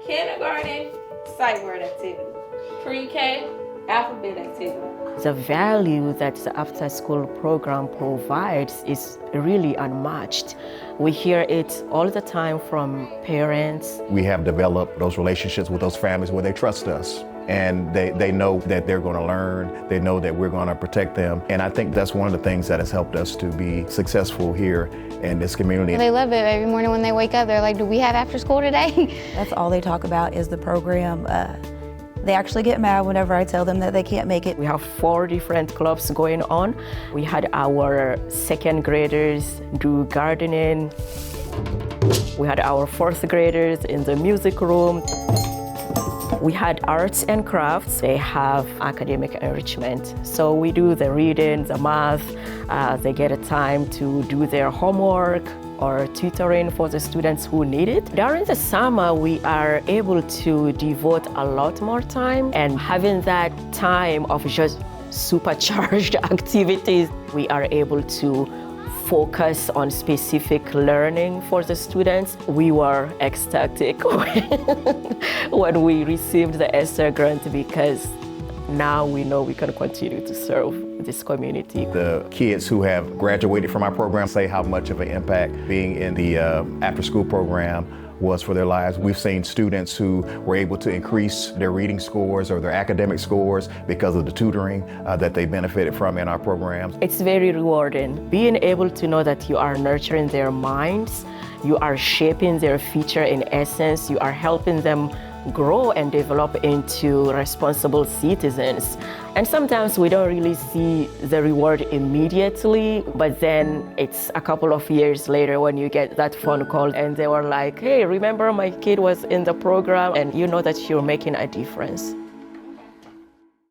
kindergarten, sight word activity, pre-K, alphabet activity. The value that the after-school program provides is really unmatched. We hear it all the time from parents. We have developed those relationships with those families where they trust us. And they know that they're going to learn, they know that we're going to protect them. And I think that's one of the things that has helped us to be successful here in this community. They love it. Every morning when they wake up, they're like, do we have after school today? That's all they talk about is the program. They actually get mad whenever I tell them that they can't make it. We have 4 different clubs going on. We had our 2nd graders do gardening. We had our 4th graders in the music room. We had arts and crafts. They have academic enrichment. So we do the reading, the math. They get a time to do their homework or tutoring for the students who need it. During the summer, we are able to devote a lot more time, and having that time of just supercharged activities, we are able to focus on specific learning for the students. We were ecstatic when we received the ESSER grant, because now we know we can continue to serve this community. The kids who have graduated from our program say how much of an impact being in the after-school program was for their lives. We've seen students who were able to increase their reading scores or their academic scores because of the tutoring that they benefited from in our programs. It's very rewarding. Being able to know that you are nurturing their minds, you are shaping their future in essence, you are helping them grow and develop into responsible citizens. And sometimes we don't really see the reward immediately, but then it's a couple of years later when you get that phone call and they were like, hey, remember my kid was in the program, and you know that you're making a difference.